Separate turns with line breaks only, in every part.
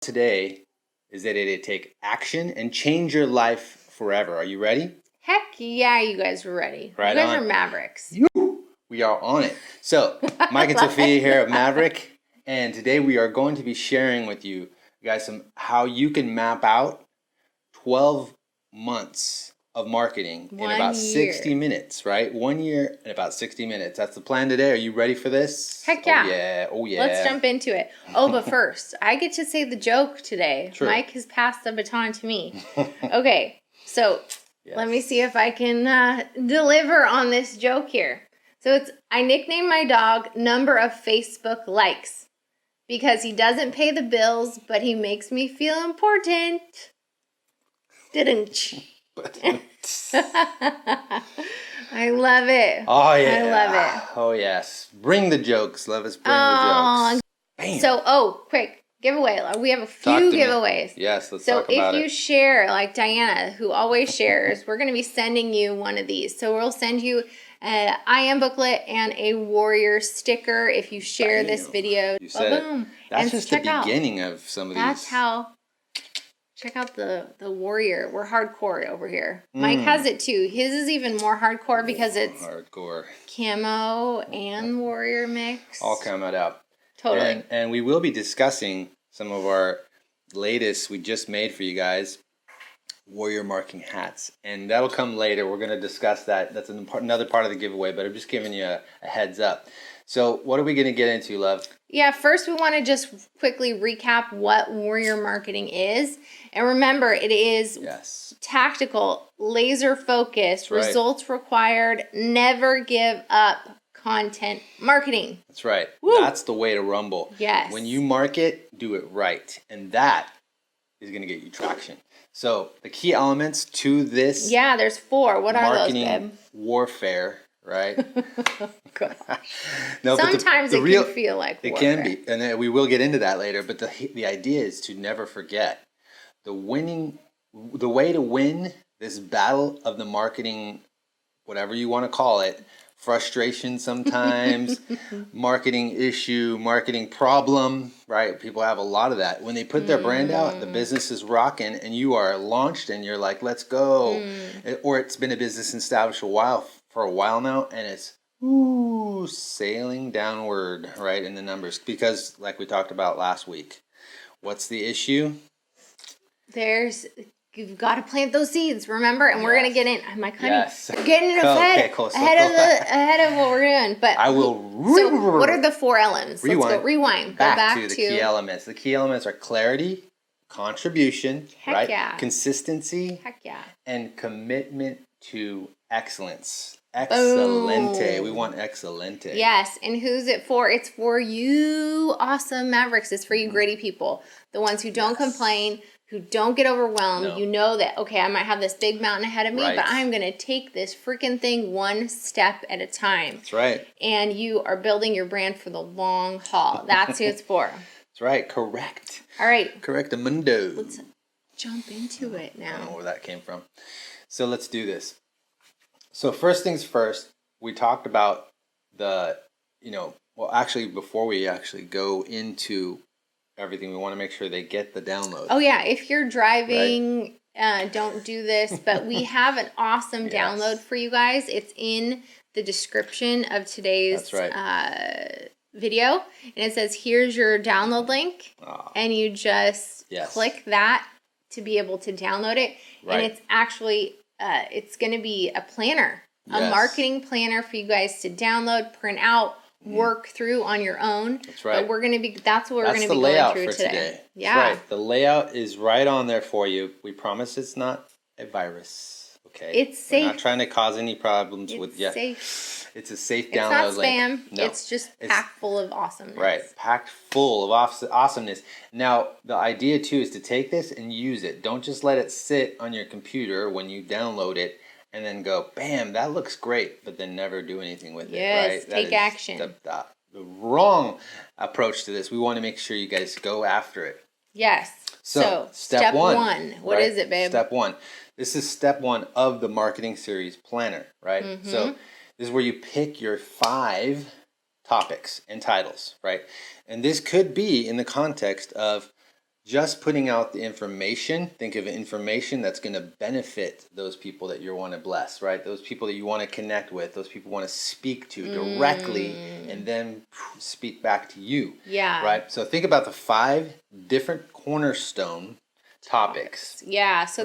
today is that it'd take action and change your life forever. Are you ready?
Heck yeah, you guys are ready.
Right
you guys
on.
are Mavericks.
We are on it. So, Mike and Sophia here of Maverick, and today we are going to be sharing with you guys how you can map out 12 months of marketing in about 60 minutes, right? 1 year in about 60 minutes. That's the plan today. Are you ready for this?
Heck yeah.
Oh yeah. Oh yeah.
Let's jump into it. Oh, but first, I get to say the joke today.
True.
Mike has passed the baton to me. Okay, so
Yes.
let me see if I can deliver on this joke here. So I nicknamed my dog Number of Facebook Likes because he doesn't pay the bills, but he makes me feel important. Didn't. I love it.
Oh yeah.
I love it.
Oh yes. Bring the jokes. Let us bring the jokes. Bam.
So, quick giveaway. We have a few giveaways.
Yes, let's talk about it.
So if you share, like Diana, who always shares, we're going to be sending you one of these. So we'll send you an I Am booklet and a Warrior sticker if you share this video.
You said
boom.
That's
and
just the beginning of some of these.
That's how. Check out the Warrior. We're hardcore over here. Mike has it too. His is even more hardcore because it's
hardcore
camo and Warrior mix.
All camoed out.
Totally.
And we will be discussing some of our latest we just made for you guys, Warrior marking hats. And that'll come later. We're going to discuss that. That's another part of the giveaway, but I'm just giving you a heads up. So what are we going to get into, love?
Yeah, first we want to just quickly recap what Warrior marketing is. And remember, it is tactical, laser focused, results required, never give up content marketing.
That's right.
Woo.
That's the way to rumble.
Yes.
When you market, do it right. And that is going to get you traction. So the key elements to this
there's 4. What are those, babe?
Marketing warfare, right?
Gosh.
No,
sometimes it can feel like warfare.
It can be. And then we will get into that later. But the idea is to never forget the way to win this battle of the marketing, whatever you want to call it, frustration sometimes, marketing issue, marketing problem, right? People have a lot of that. When they put their brand out, the business is rocking and you are launched and you're like, let's go. Or it's been a business established for a while now and it's sailing downward, right, in the numbers. Because like we talked about last week, what's the issue?
You've got to plant those seeds, remember? And we're gonna get in. I'm like, honey, we're getting
ahead
of what we're doing. But
I will.
So, what are the 4 elements?
Rewind.
Let's go rewind.
Back to the key elements. The key elements are clarity, contribution,
Heck yeah.
Consistency,
Heck yeah,
and commitment to excellence. Excelente.
Boom.
We want excelente.
Yes, and who's it for? It's for you, awesome Mavericks. It's for you, gritty people, the ones who don't complain, who don't get overwhelmed. No. You know that, okay, I might have this big mountain ahead of me, but I'm going to take this freaking thing one step at a time.
That's right.
And you are building your brand for the long haul. That's who it's for.
That's right. Correct.
All right.
Correctamundo.
Let's jump into it now.
I don't know where that came from. So let's do this. So first things first, we talked about actually before we actually go into everything, we want to make sure they get the download.
Oh yeah, if you're driving, don't do this, but we have an awesome download for you guys. It's in the description of today's video, and it says here's your download link, and you just click that to be able to download it. And it's actually it's going to be a planner, a marketing planner for you guys to download, print out, work through on your own.
That's right.
But that's what we're going to be going through today. Yeah.
That's right. The layout is right on there for you. We promise it's not a virus. Okay.
It's safe.
We're not trying to cause any problems with you.
It's safe.
It's a safe download link.
It's not spam. No. It's just packed full of awesomeness.
Right. Packed full of awesomeness. Now, the idea too is to take this and use it. Don't just let it sit on your computer when you download it and then go, bam, that looks great, but then never do anything with it.
Yes,
right?
take action.
The wrong approach to this. We want to make sure you guys go after it.
Yes.
So step one.
What is it, babe?
Step 1. This is step 1 of the marketing series planner, right? Mm-hmm. So this is where you pick your 5 topics and titles, right? And this could be in the context of just putting out the information, think of information that's going to benefit those people that you want to bless, right? Those people that you want to connect with, those people you want to speak to directly and then speak back to you.
Yeah.
Right? So think about the 5 different cornerstone topics.
Yeah. So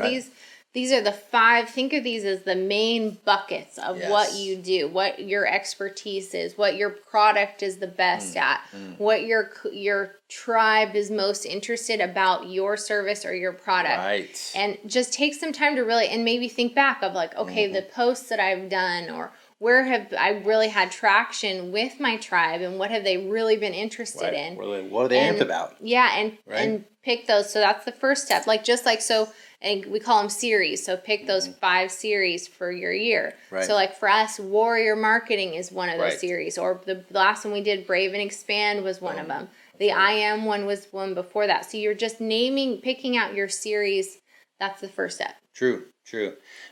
these are the 5. Think of these as the main buckets of what you do, what your expertise is, what your product is the best at, what your tribe is most interested about your service or your product.
Right.
And just take some time to really, and maybe think back of like, okay, the posts that I've done, or where have I really had traction with my tribe, and what have they really been interested in?
What are they amped about?
Yeah, and pick those. So that's the first step. Like just like so. And we call them series. So pick those 5 series for your year.
Right.
So like for us, Warrior Marketing is one of those series. Or the last one we did, Brave and Expand, was one of them. The I Am one was one before that. So you're just picking out your series. That's the first step.
True.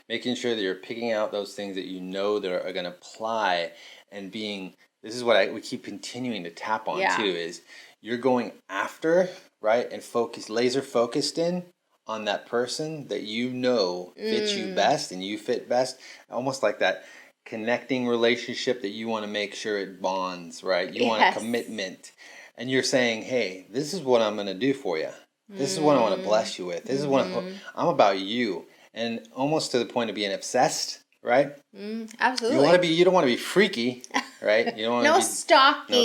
Making sure that you're picking out those things that you know that are going to apply, and this is what we keep continuing to tap on too, is you're going after, right, and laser focused in on that person that you know fits you best and you fit best, almost like that connecting relationship that you want to make sure it bonds, right? You want a commitment, and you're saying, hey, this is what I'm going to do for you. This is what I want to bless you with. This is what I'm about you, and almost to the point of being obsessed, right?
Absolutely.
You don't want to be freaky, right? You don't want
no
to be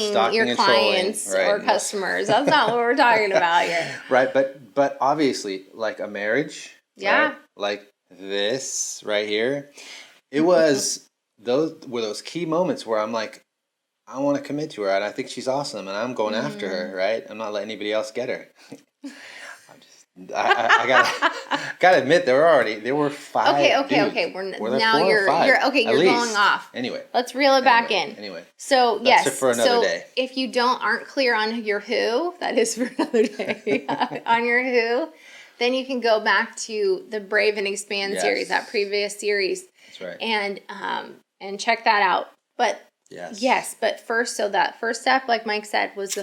stalking your clients or customers. That's not what we're talking about here.
Right, but obviously, like a marriage, right? Like this right here, it was those key moments where I'm like, I want to commit to her, and I think she's awesome, and I'm going after her, right? I'm not letting anybody else get her. I gotta admit there were 5.
Okay. You're going off.
Anyway,
let's reel it back in.
Anyway,
so
that's for another day.
If you aren't clear on your who, that is for another day. On your who, then you can go back to the Brave and Expand series, that previous series.
That's right.
And check that out. But but first, so that first step, like Mike said, was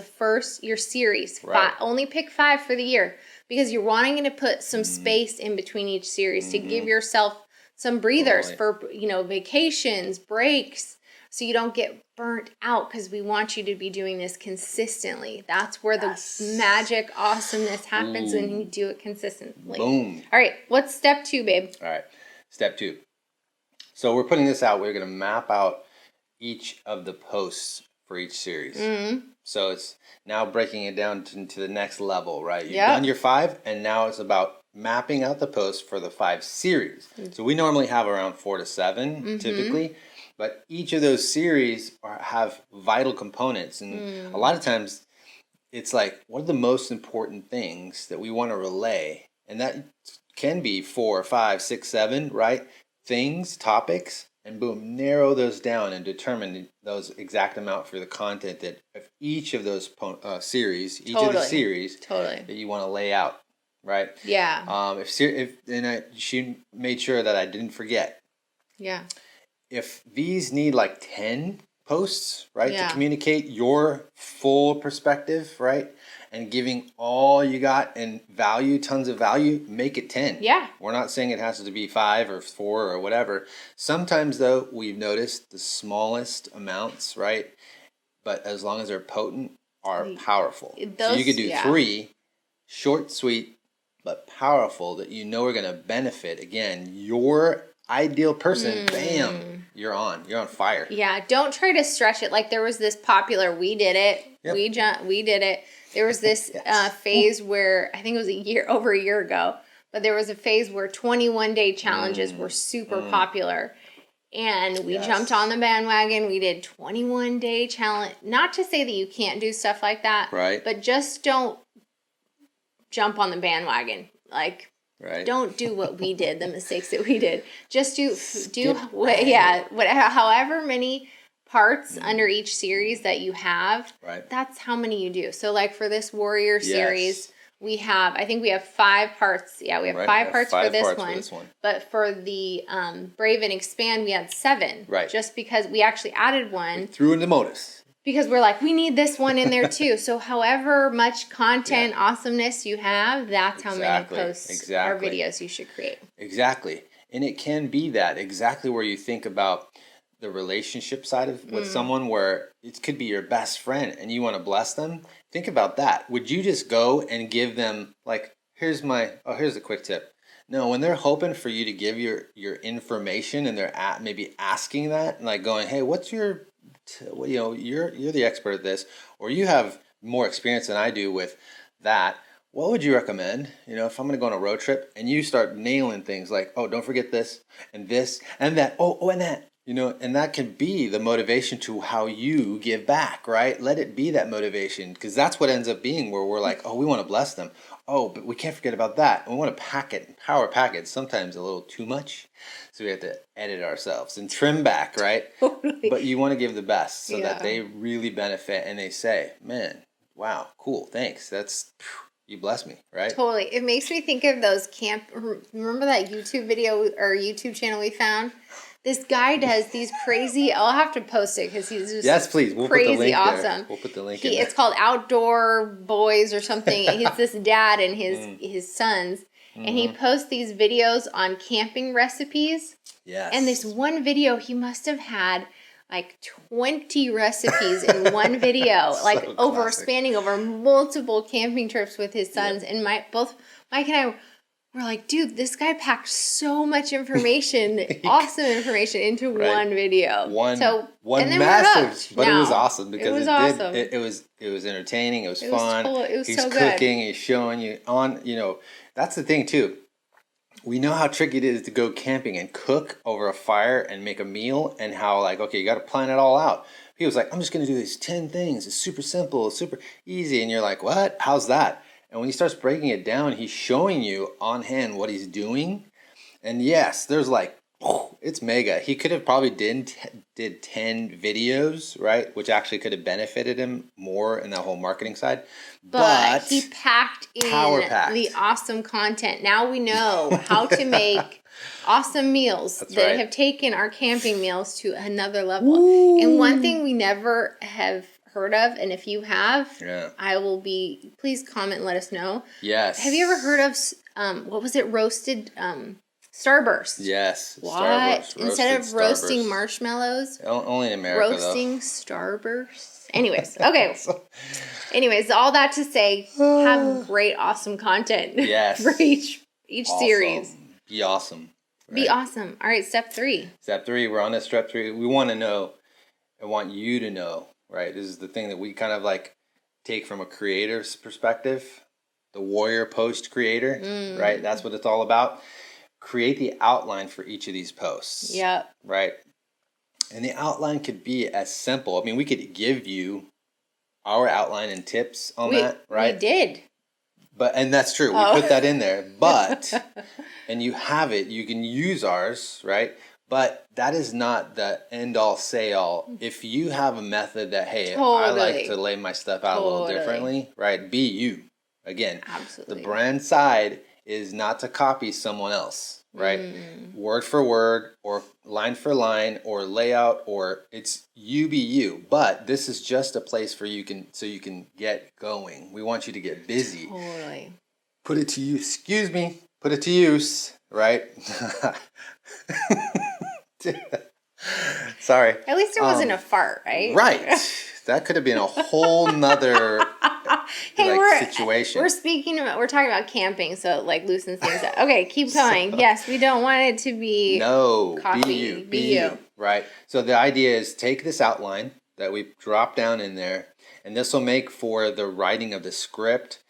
your series. Right. Only pick 5 for the year, because you're wanting to put some space in between each series to give yourself some breathers for vacations, breaks, so you don't get burnt out, because we want you to be doing this consistently. That's where the magic awesomeness happens, when you do it consistently.
Boom.
All right, what's step 2, babe?
All right, step 2. So we're putting this out. We're going to map out each of the posts for each series. So it's now breaking it down to the next level, right? You've done your 5, and now it's about mapping out the posts for the 5 series. So we normally have around 4 to 7 typically, but each of those series have vital components, and a lot of times it's like, what are the most important things that we want to relay? And that can be 4, 5, 6, 7, right? Things, topics, and boom, narrow those down and determine those exact amount for the content that of each of those series, of the series that you want to lay out, right?
Yeah.
She made sure that I didn't forget.
Yeah.
If these need like 10 posts, right, to communicate your full perspective, right, and giving all you got and tons of value, make it 10.
Yeah.
We're not saying it has to be 5 or 4 or whatever. Sometimes, though, we've noticed the smallest amounts, right, but as long as they're potent, are powerful. So you could do 3, short, sweet, but powerful, that you know are going to benefit, again, your ideal person. Bam, you're on fire.
Yeah, don't try to stretch it. Like there was this popular, we did it. We did it. There was this phase where, I think it was over a year ago, but there was a phase where 21-day challenges were super popular. And we jumped on the bandwagon. We did 21-day challenge. Not to say that you can't do stuff like that,
right?
But just don't jump on the bandwagon. Like, don't do what we did, the mistakes that we did. Just however many parts under each series that you have, that's how many you do. So like for this Warrior series, we have 5 parts. Yeah, we have 5 parts for this one. But for the Brave and Expand, we had 7.
Right.
Just because we actually added one.
We threw in the bonus.
Because we're like, we need this one in there too. So however much content awesomeness you have, that's how many posts or videos you should create.
Exactly. And it can be that exactly where you think about the relationship side of with someone, where it could be your best friend and you want to bless them. Think about that. Would you just go and give them like, here's a quick tip. No, when they're hoping for you to give your information and they're maybe asking that and like going, hey, what's your you're the expert at this, or you have more experience than I do with that. What would you recommend? If I'm going to go on a road trip and you start nailing things like, oh, don't forget this and that. Oh, and that. And that can be the motivation to how you give back, right? Let it be that motivation, because that's what ends up being where we're like, oh, we want to bless them. Oh, but we can't forget about that. And we want to power pack it sometimes a little too much. So we have to edit ourselves and trim back, right? Totally. But you want to give the best so that they really benefit and they say, man, wow, cool, thanks. You bless me, right?
Totally. It makes me think of those remember that YouTube video or YouTube channel we found? This guy does these crazy, I'll have to post it because he's just
yes, please. We'll
crazy
put the link
awesome.
There. We'll put the link in there.
It's called Outdoor Boys or something. He's this dad and his sons. And he posts these videos on camping recipes.
Yes.
And this one video, he must have had like 20 recipes in one video, like spanning over multiple camping trips with his sons. Yep. And Mike and I we're like, dude, this guy packed so much information, awesome information into one video.
One massive, but it was awesome because it was entertaining, it was fun. He's so cooking, he's showing you on, that's the thing too. We know how tricky it is to go camping and cook over a fire and make a meal, and how like, okay, you got to plan it all out. He was like, I'm just going to do these 10 things. It's super simple, it's super easy. And you're like, what? How's that? And when he starts breaking it down, he's showing you on hand what he's doing. And yes, there's like, it's mega. He could have probably did 10 videos, right? Which actually could have benefited him more in that whole marketing side. But
he packed in the awesome content. Now we know how to make awesome meals that have taken our camping meals to another level. Ooh. And one thing we never have heard of, and if you have, please comment and let us know.
Yes.
Have you ever heard of what was it, roasted Starburst?
Yes.
What? Starburst. Instead of roasting marshmallows,
only in America,
roasting Starburst. Anyways, okay. Anyways, all that to say, have great, awesome content.
Yes.
For each series.
Be awesome.
Right? Be awesome. All right, step 3.
Step 3. We're on to step 3. We want to know. I want you to know. Right, this is the thing that we kind of like take from a creator's perspective, the warrior post creator, right? That's what it's all about. Create the outline for each of these posts.
Yep.
Right, and the outline could be as simple. I mean, we could give you our outline and tips on that, right?
We did.
And that's true. We put that in there, but and you have it. You can use ours, right? But that is not the end-all, say-all. If you have a method that, hey, I like to lay my stuff out a little differently, right? Be you. Again,
absolutely.
The brand side is not to copy someone else, right? Word for word or line for line or layout, or it's you be you. But this is just a place for you can get going. We want you to get busy.
Totally.
Put it to use. Excuse me. Put it to use, right? Sorry.
At least it wasn't a fart, right?
Right. That could have been a whole nother situation.
We're talking about camping, so it like loosens things up. Okay, keep going. Yes, we don't want it to be coffee.
Be you. Right. So the idea is take this outline that we drop down in there, and this will make for the writing of the script,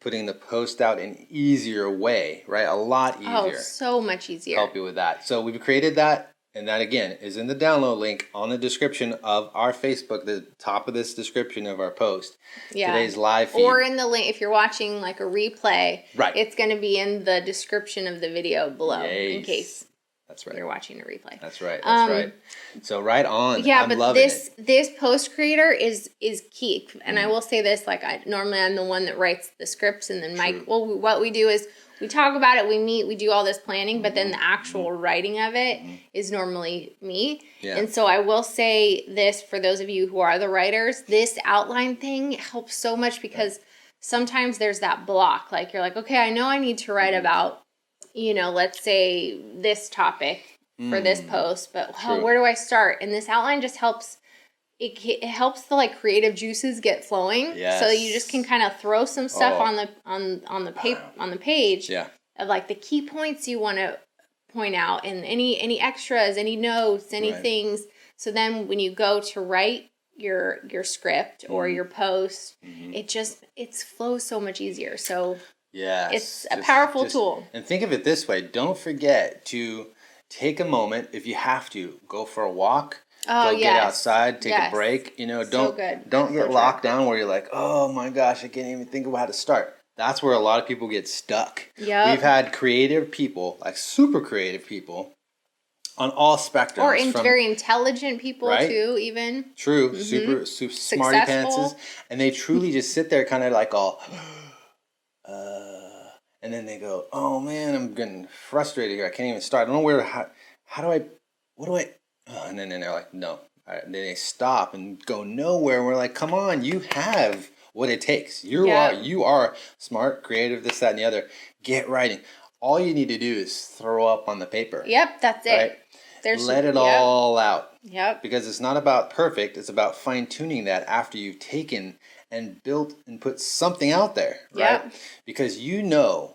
putting the post out in an easier way, right? A lot easier.
Oh, so much easier.
Help you with that. So we've created that. And that, again, is in the download link on the description of our Facebook, the top of this description of our post. Yeah. Today's live feed.
Or in the link, if you're watching like a replay,
right.
It's going to be in the description of the video below in case.
That's right.
You're watching a replay.
That's right. That's right. So right on.
Yeah,
I'm
but
loving
this post creator is key. And I will say this, like normally I'm the one that writes the scripts, and then Mike, well, what we do is we talk about it, we meet, we do all this planning, but then the actual writing of it is normally me. Yeah. And so I will say this for those of you who are the writers, this outline thing helps so much because sometimes there's that block. Like you're like, okay, I know I need to write about, let's say this topic for this post, but where do I start? And this outline just helps. It helps the like creative juices get flowing, so you just can kind of throw some stuff on the page of like the key points you want to point out, and any extras, any notes, any things. So then when you go to write your script or your post, it flows so much easier. So it's a powerful tool.
And think of it this way: don't forget to take a moment, if you have to, go for a walk. Get outside, take a break. Don't get locked down where you're like, oh my gosh, I can't even think of how to start. That's where a lot of people get stuck. Yep. We've had creative people, like super creative people, on all spectrums.
Or very intelligent people too, even.
True, super smarty pantses. And they truly just sit there kind of like all, and then they go, oh man, I'm getting frustrated here. I can't even start. I don't know and then they're like, no. Then they stop and go nowhere. And we're like, come on, you have what it takes. You are smart, creative, this, that, and the other. Get writing. All you need to do is throw up on the paper.
Yep, that's it.
Let it all out. Yep. Because it's not about perfect. It's about fine-tuning that after you've taken and built and put something out there. Right? Yep. Because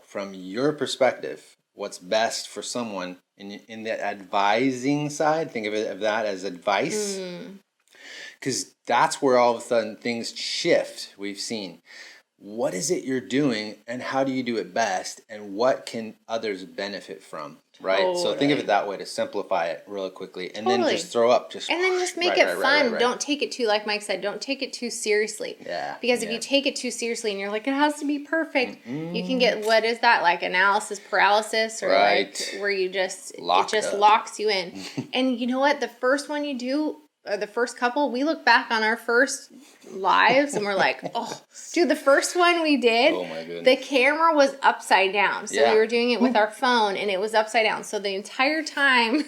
from your perspective what's best for someone in the advising side. Think of that as advice, because that's where all of a sudden things shift. We've seen what is it you're doing and how do you do it best, and what can others benefit from, right? Totally. So think of it that way to simplify it really quickly, and then just throw up, and
then just make it fun. Don't take it too, like Mike said, don't take it too seriously. Yeah. Because if you take it too seriously and you're like, it has to be perfect, you can get, what is that, like analysis paralysis, or like where you just locks you in. And you know what? The first one you do, or the first couple, we look back on our first lives and we're like, oh, dude, the first one we did, the camera was upside down. So we were doing it with our phone and it was upside down. So the entire time,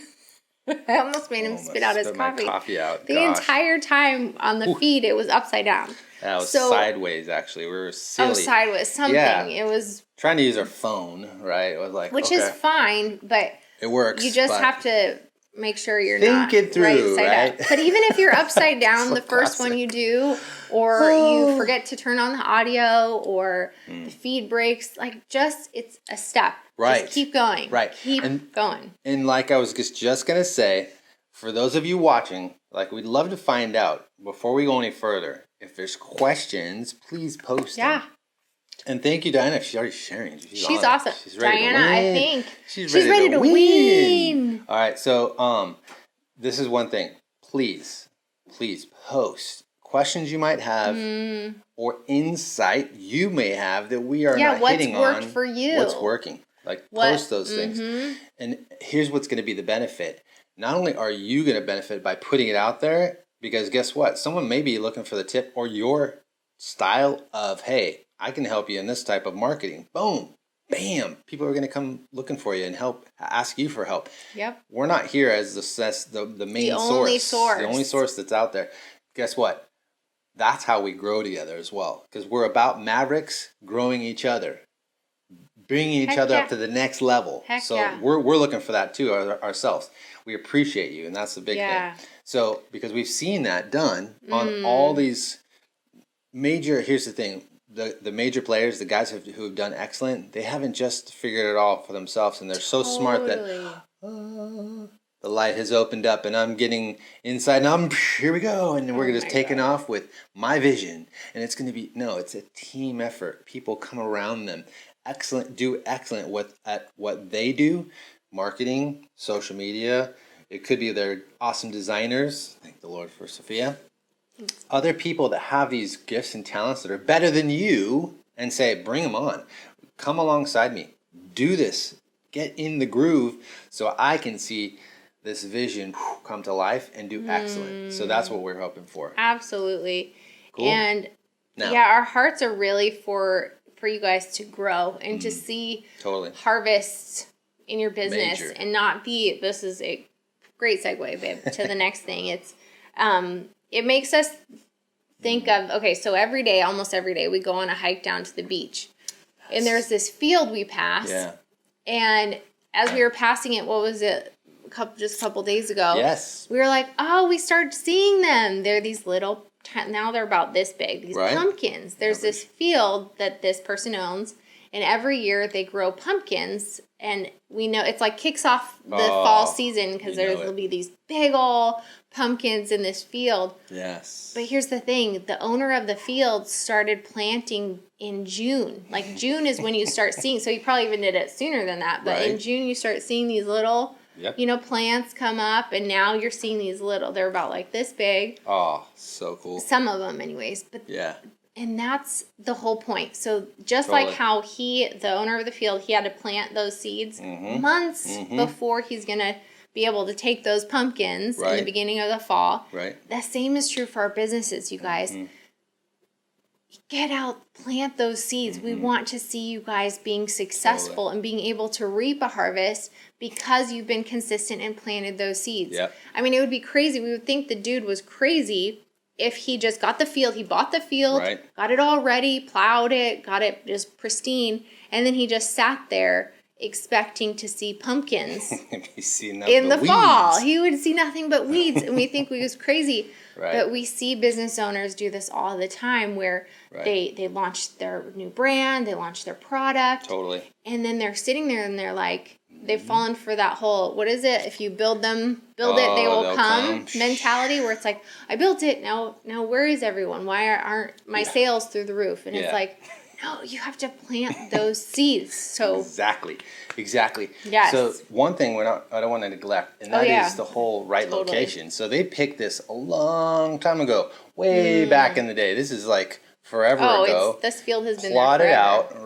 I almost made him spit out his coffee. The entire time on the feed, it was upside down.
That was sideways, actually. We were silly.
Oh, sideways, something. Yeah. It was
trying to use our phone, right? It was like,
which is fine, but
it works.
You just have to make sure you're
not it through, right?
Up. But even if you're upside down, the first one you do, or you forget to turn on the audio, or the feed breaks, like it's a step.
Right.
Just keep going.
Right.
Keep going.
And like I was just going to say, for those of you watching, like we'd love to find out, before we go any further, if there's questions, please post them. And thank you, Diana. She's already sharing.
She's awesome.
She's ready
Diana,
to win.
I think. She's ready to win.
All right. So this is one thing. Please post questions you might have or insight you may have that we are not hitting on.
What's worked for you?
What's working. Post those things. And here's what's going to be the benefit. Not only are you going to benefit by putting it out there, because guess what? Someone may be looking for the tip or your style of, hey, I can help you in this type of marketing. Boom. Bam. People are going to come looking for you and ask you for help.
Yep.
We're not here as the main source. The only source that's out there. Guess what? That's how we grow together as well. Because we're about Mavericks growing each other. Bringing each other up to the next level. We're looking for that too ourselves. We appreciate you, and that's the big thing. So because we've seen that done on all these major, here's the thing. The major players, the guys who have done excellent, they haven't just figured it all for themselves, and they're so smart that the light has opened up, and I'm getting inside, and here we go, and we're just taking off with my vision, and it's going to be, it's a team effort. People come around them, do excellent at what they do, marketing, social media. It could be they're awesome designers. Thank the Lord for Sophia. Other people that have these gifts and talents that are better than you, and say, bring them on. Come alongside me. Do this. get in the groove so I can see this vision come to life and do excellent. So that's what we're hoping for.
Absolutely.
Cool.
And
now,
our hearts are really for you guys to grow and to see harvests in your business. Major. And not be, this is a great segue, babe, to the next thing. It's it makes us think of, okay, so almost every day we go on a hike down to the beach. And there's this field we pass. Yeah. And as we were passing it, what was it? Just a couple days ago.
Yes.
We were like, oh, we started seeing them. They're these little, now they're about this big, these pumpkins. There's this field that this person owns, and every year they grow pumpkins, and we know it's like kicks off the fall season because there'll be these big old pumpkins in this field.
Yes.
But here's the thing, the owner of the field started planting in June. Like June is when you start seeing, so you probably even did it sooner than that, but in June you start seeing these little plants come up, and now you're seeing these little, they're about like this big.
Oh, so cool.
Some of them anyways. But and that's the whole point. So just like how the owner of the field, he had to plant those seeds months before he's going to be able to take those pumpkins in the beginning of the fall.
Right.
The same is true for our businesses, you guys. Get out, plant those seeds. We want to see you guys being successful and being able to reap a harvest because you've been consistent and planted those seeds.
Yep.
I mean, it would be crazy. We would think the dude was crazy if he just got the field. He bought the field, got it all ready, plowed it, got it just pristine, and then he just sat there expecting to see pumpkins in the fall. He would see nothing but weeds, and we think we was crazy. But we see business owners do this all the time where they launch their new brand, they launch their product.
Totally.
And then they're sitting there and they're like, they've fallen for that whole, what is it? If you build it, they will come mentality, where it's like, I built it, now where is everyone? Why aren't my sales through the roof? And it's like, no, you have to plant those seeds. So
Exactly.
Yes.
So one thing I don't want to neglect, and that is the whole location. So they picked this a long time ago, way back in the day. This is like forever ago.
This field has been
plotted
there
out,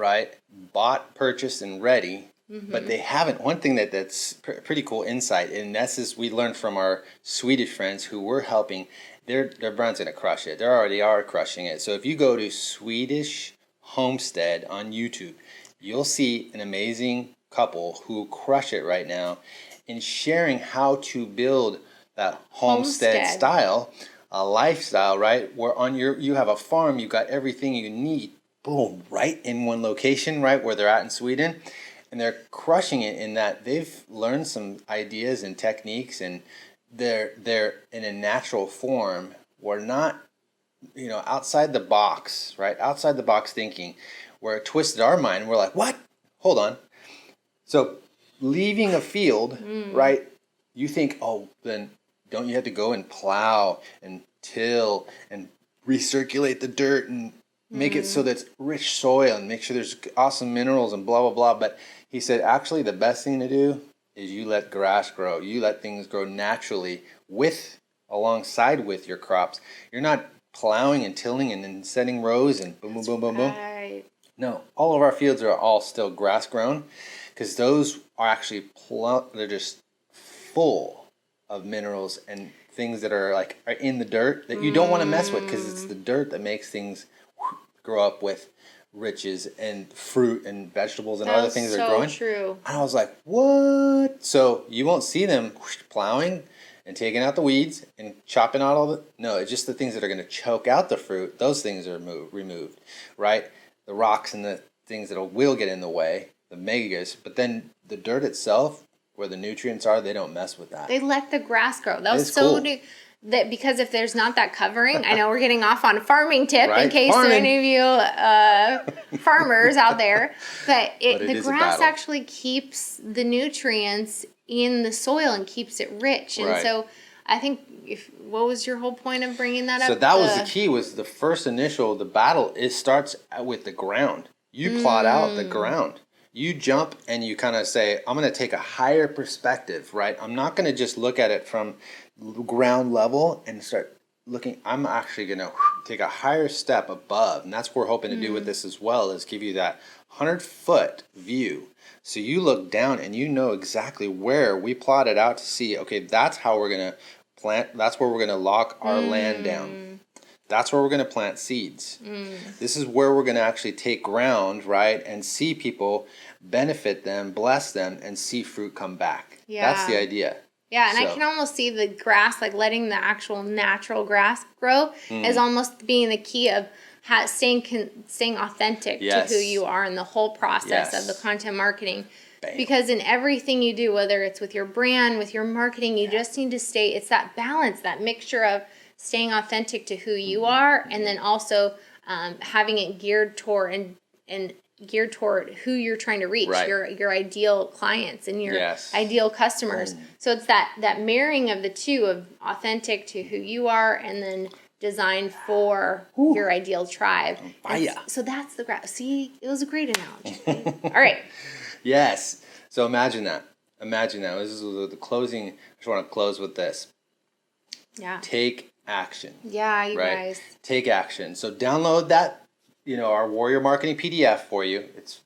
bought, purchased, and ready. But they haven't. One thing that's pretty cool insight, and this is we learned from our Swedish friends who were helping. Their brand's gonna crush it. They already are crushing it. So if you go to Swedish Homestead on YouTube, you'll see an amazing couple who crush it right now in sharing how to build that homestead style, a lifestyle, where on you have a farm, you've got everything you need, boom, right in one location, where they're at in Sweden. And they're crushing it in that they've learned some ideas and techniques, and they're in a natural form. We're not, outside the box, outside the box thinking, where it twisted our mind. We're like, what? Hold on. So leaving a field, you think, oh, then don't you have to go and plow and till and recirculate the dirt and make it so that it's rich soil and make sure there's awesome minerals and blah, blah, blah. But he said, actually, the best thing to do is you let grass grow. You let things grow naturally alongside with your crops. You're not plowing and tilling and then setting rows and boom, boom, boom, boom, boom. No, all of our fields are all still grass grown, because those are actually they're just full of minerals and things that are in the dirt that you don't want to mess with, because it's the dirt that makes things grow up with riches and fruit and vegetables and other things that are growing.
True.
And I was like, what? So you won't see them plowing and taking out the weeds and chopping out no, it's just the things that are going to choke out the fruit. Those things are removed, The rocks and the things that will get in the way, the megas. But then the dirt itself, where the nutrients are, they don't mess with that.
They let the grass grow. That was so cool. That because if there's not that covering, I know we're getting off on a farming tip in case any of you farmers out there, but the grass actually keeps the nutrients in the soil and keeps it rich. And so I think, what was your whole point of bringing that up?
So that was the key, was the first the battle, it starts with the ground. You plot out the ground. You jump and you kind of say, I'm going to take a higher perspective, I'm not going to just look at it from ground level and start looking. I'm actually going to take a higher step above, and that's what we're hoping to do with this as well, is give you that 100-foot view. So you look down and you know exactly where we plotted out to see, okay, that's how we're going to plant, that's where we're going to lock our land down. That's where we're going to plant seeds. This is where we're going to actually take ground, right, and see people benefit them, bless them, and see fruit come back.
Yeah.
That's the idea.
Yeah, and I can almost see the grass, like letting the actual natural grass grow, as almost being the key of staying authentic to who you are in the whole process of the content marketing. Bam. Because in everything you do, whether it's with your brand, with your marketing, you just need to stay, it's that balance, that mixture of staying authentic to who you are, and then also having it geared toward and geared toward who you're trying to reach, your ideal clients and your ideal customers. So it's that marrying of the two, of authentic to who you are, and then designed for your ideal tribe. So that's the graph. See, it was a great analogy. All right.
Yes. So imagine that. This is the closing. I just want to close with this.
Yeah.
Take action.
Yeah, you guys.
Take action. So download that, our Warrior Marketing PDF for you. It's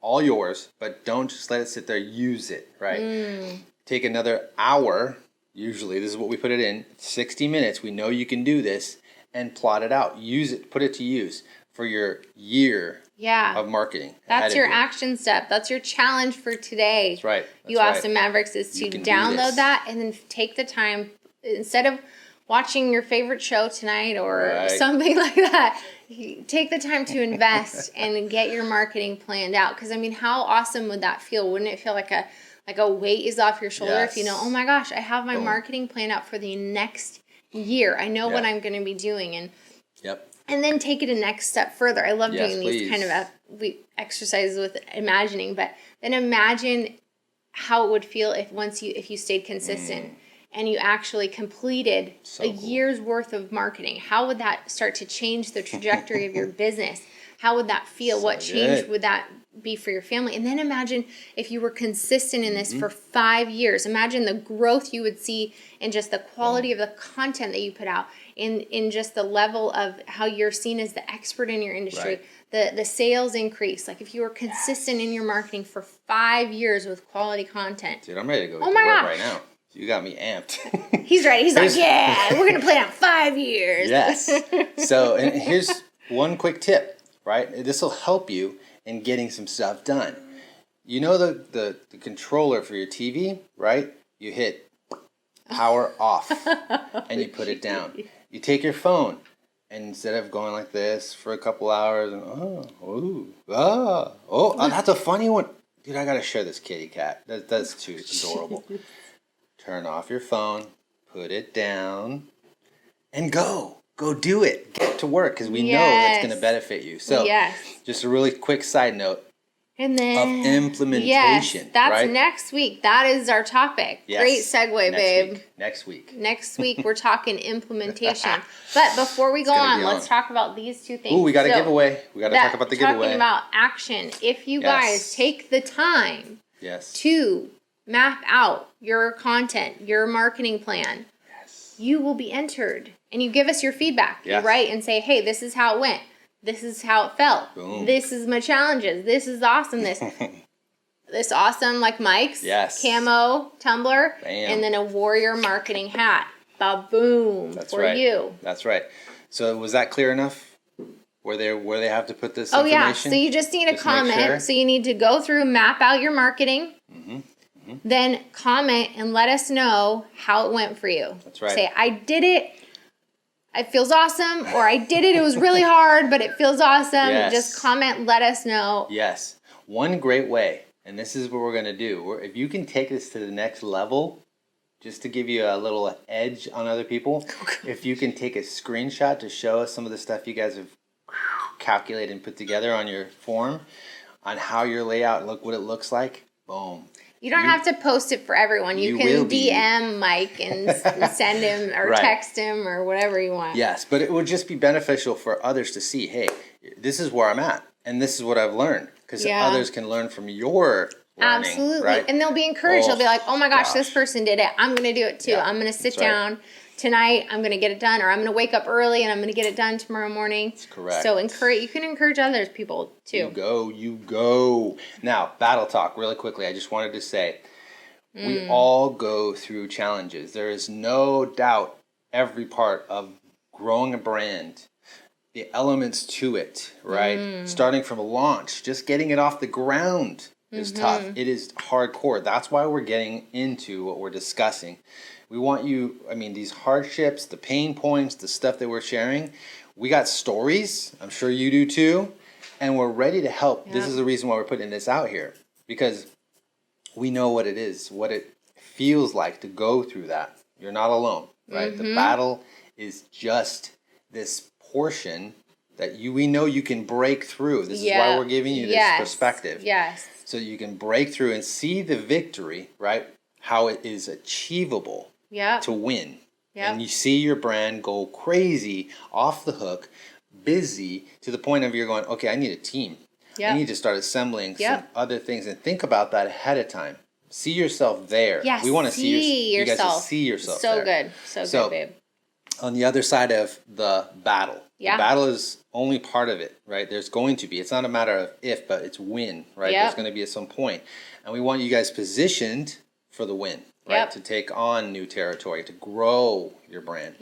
all yours, but don't just let it sit there. Use it, right? Take another hour. Usually, this is what we put it in, 60 minutes. We know you can do this, and plot it out. Use it, put it to use for your year of marketing.
That's your action step. That's your challenge for today.
That's right.
You Awesome Mavericks is to download that and then take the time, instead of watching your favorite show tonight or something like that, take the time to invest and get your marketing planned out. Because, I mean, how awesome would that feel? Wouldn't it feel like a weight is off your shoulder if you know, oh my gosh, I have my marketing planned out for the next year. I know what I'm going to be doing. And then take it a next step further. I love doing these kind of exercises with imagining, but then imagine how it would feel if you stayed consistent and you actually completed a year's worth of marketing. How would that start to change the trajectory of your business? How would that feel? What change would that be for your family? And then imagine if you were consistent in this for 5 years. Imagine the growth you would see in just the quality of the content that you put out, in just the level of how you're seen as the expert in your industry, the sales increase. Like if you were consistent in your marketing for 5 years with quality content.
Dude, I'm ready to go to work right now. You got me amped.
He's ready. He's like, yeah, we're going to plan out 5 years.
Yes. So, and here's one quick tip, right? This will help you in getting some stuff done. You know the controller for your TV, right? You hit power off and you put it down. You take your phone, and instead of going like this for a couple hours and that's a funny one. Dude, I got to share this kitty cat. That's too adorable. Turn off your phone, put it down, and go. Go do it. Get to work, because we know it's going to benefit you. So, just a really quick side note
of
implementation.
That's next week. That is our topic. Great segue, babe.
Next week.
Next week, we're talking implementation. But before we go on, let's talk about these two things.
Ooh, we got a giveaway. We got to talk about the giveaway.
Talking about action. If you guys take the time to map out your content, your marketing plan, you will be entered. And you give us your feedback. You write and say, hey, this is how it went. This is how it felt. Boom. This is my challenges. This is awesome. This awesome, like Mike's camo tumbler. Bam. And then a Warrior Marketing hat. Ba-boom.
That's
for you.
That's right. So was that clear enough? Where they have to put this information?
Oh, yeah. So you just need a comment. Sure. So you need to go through, map out your marketing. Then comment and let us know how it went for you.
That's right.
Say, I did it. It feels awesome. Or I did it. It was really hard, but it feels awesome. Just comment. Let us know.
Yes. One great way, and this is what we're going to do. If you can take this to the next level, just to give you a little edge on other people, if you can take a screenshot to show us some of the stuff you guys have calculated and put together on your form, on how your layout, what it looks like, boom.
You don't have to post it for everyone. You can DM Mike and send him or text him or whatever you want.
Yes, but it would just be beneficial for others to see, hey, this is where I'm at, and this is what I've learned, because others can learn from your learning.
Absolutely.
Right?
And they'll be encouraged. They'll be like, oh my gosh, this person did it. I'm going to do it too. I'm going to sit down tonight I'm going to get it done, or I'm going to wake up early and I'm going to get it done tomorrow morning.
That's correct.
So you can encourage others people too.
You go. Now, battle talk, really quickly. I just wanted to say, we all go through challenges. There is no doubt every part of growing a brand, the elements to it, right? Starting from a launch, just getting it off the ground is tough. It is hardcore. That's why we're getting into what we're discussing. We want you, these hardships, the pain points, the stuff that we're sharing, we got stories. I'm sure you do too. And we're ready to help. Yep. This is the reason why we're putting this out here. Because we know what it is, what it feels like to go through that. You're not alone, right? The battle is just this portion that we know you can break through. This is why we're giving you this perspective.
Yes.
So you can break through and see the victory, right? How it is achievable to win. Yep. And you see your brand go crazy, off the hook, busy, to the point of you're going, okay, I need a team. Yep. I need to start assembling some other things, and think about that ahead of time. See yourself there.
Yes,
we want to see yourself. You guys to see yourself there.
So good, babe.
On the other side of the battle, the battle is only part of it, right? There's going to be. It's not a matter of if, but it's when, right? Yep. There's going to be at some point. And we want you guys positioned for the win, right? To take on new territory, to grow your brand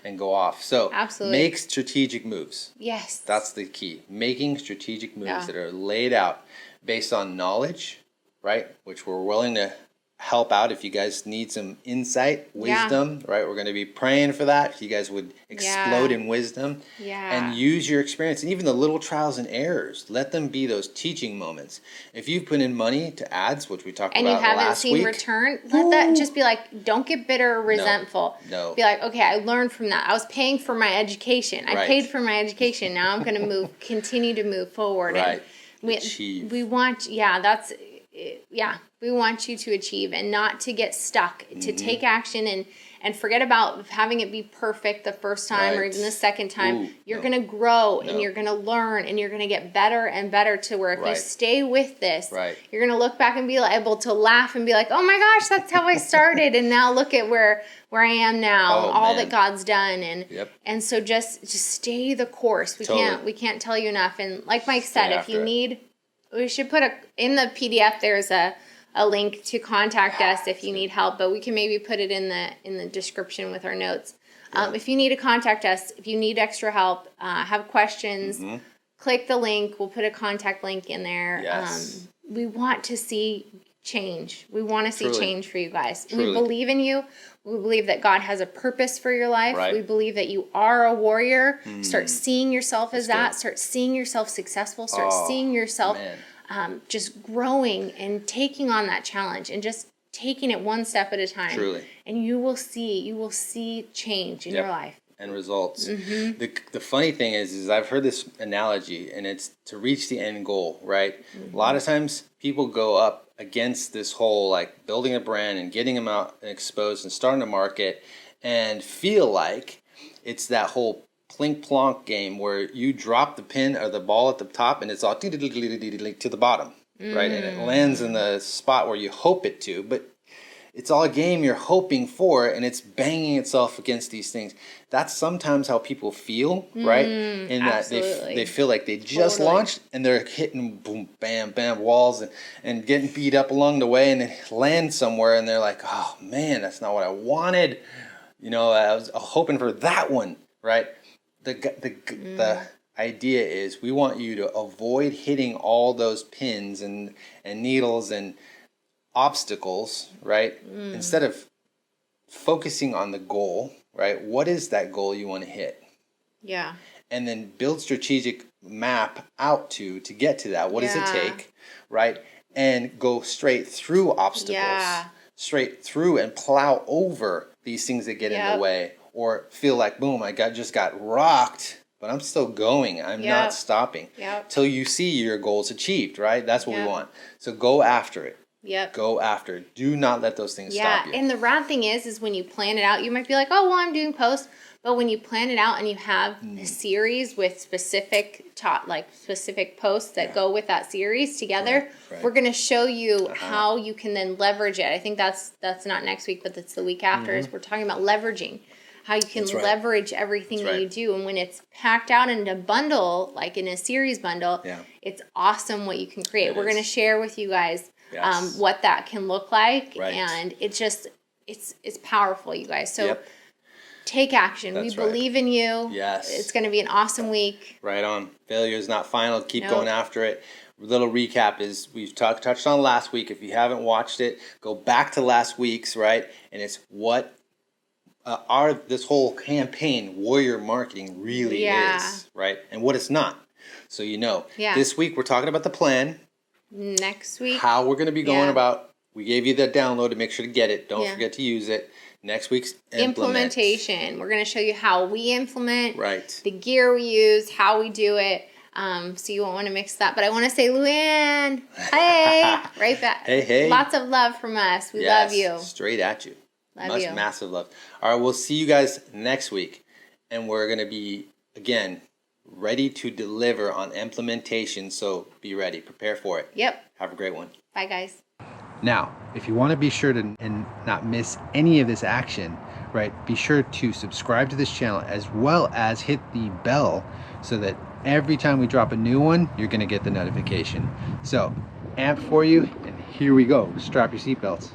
and go off. So absolutely. Make strategic moves.
Yes.
That's the key. Making strategic moves that are laid out based on knowledge, right? Which we're willing to help out if you guys need some insight, wisdom, right? We're going to be praying for that. If you guys would explode in wisdom and use your experience, and even the little trials and errors, let them be those teaching moments. If you've put in money to ads, which we talked about last week, and you haven't seen
return, let that just be like, don't get bitter or resentful.
No.
Be like, okay, I learned from that. I was paying for my education. I paid for my education. Now I'm going to continue to move forward.
Right.
And we want, we want you to achieve and not to get stuck, to take action and forget about having it be perfect the first time or even the second time. You're going to grow and you're going to learn and you're going to get better and better to where if you stay with this, you're going to look back and be able to laugh and be like, oh my gosh, that's how I started. And now look at where I am now, all that God's done. And so just stay the course. We can't tell you enough. And like Mike said, if you need, we should put in the PDF, there's a link to contact us if you need help, but we can maybe put it in the description with our notes. If you need to contact us, if you need extra help, have questions, click the link. We'll put a contact link in there. Yes. We want to see change. We want to see change for you guys. Truly. We believe in you. We believe that God has a purpose for your life. Right. We believe that you are a warrior. Start seeing yourself as that. Start seeing yourself successful. Start seeing yourself just growing and taking on that challenge and just taking it one step at a time.
Truly.
And you will see change in your life.
And results. The funny thing is I've heard this analogy, and it's to reach the end goal, right? A lot of times people go up against this whole like building a brand and getting them out and exposed and starting to market and feel like it's that whole plink plonk game where you drop the pin or the ball at the top and it's all to the bottom, right? And it lands in the spot where you hope it to, but it's all a game you're hoping for, and it's banging itself against these things. That's sometimes how people feel, right? In that they feel like they just launched and they're hitting boom, bam, bam walls and getting beat up along the way, and they land somewhere and they're like, oh man, that's not what I wanted. I was hoping for that one, right? The idea is we want you to avoid hitting all those pins and needles and obstacles, right? Instead of focusing on the goal, right? What is that goal you want to hit? Yeah. And then build strategic map out to get to that. What does it take, right? And go straight through obstacles, straight through and plow over these things that get in the way, or feel like, boom, I just got rocked, but I'm still going. I'm not stopping till you see your goals achieved, right? That's what we want. So go after it. Yep. Go after it. Do not let those things stop you.
And the rad thing is when you plan it out, you might be like, oh, well, I'm doing posts. But when you plan it out and you have a series with specific posts that go with that series together, we're going to show you how you can then leverage it. I think that's not next week, but that's the week after. Is we're talking about leveraging. how you can
That's right.
leverage everything
That's
that you
right.
do. And when it's packed out in a bundle, like in a series bundle,
Yeah.
it's awesome what you can create.
It
We're going to
is.
share with you guys
Yes.
what that can look like.
Right.
And it's just, it's powerful, you guys. So
Yep.
take action.
That's
We
right.
believe in you.
Yes.
It's going to be an awesome week.
Right on. Failure is not final. Keep
Nope.
going after it. Little recap is we've touched on last week. If you haven't watched it, go back to last week's, right? And it's what this whole campaign, Warrior Marketing, really is, right? And what it's not. So you know.
Yeah.
This week we're talking about the plan.
Next week.
How we're going to be going
Yeah.
about. We gave you that download to make sure to get it. Don't
Yeah.
forget to use it. Next week's
Implementation. We're going to show you how we implement,
Right.
the gear we use, how we do it. So you won't want to mix that. But I want to say, Luann, hey, right back.
Hey.
Lots of love from us. We
Yes,
love you.
Straight at you.
Love you.
Massive love. All right, we'll see you guys next week. And we're going to be, again, ready to deliver on implementation. So be ready. Prepare for it.
Yep.
Have a great one.
Bye, guys.
Now, if you want to be sure to and not miss any of this action, right, be sure to subscribe to this channel as well as hit the bell so that every time we drop a new one, you're going to get the notification. So, AMP for you, and here we go. Strap your seatbelts.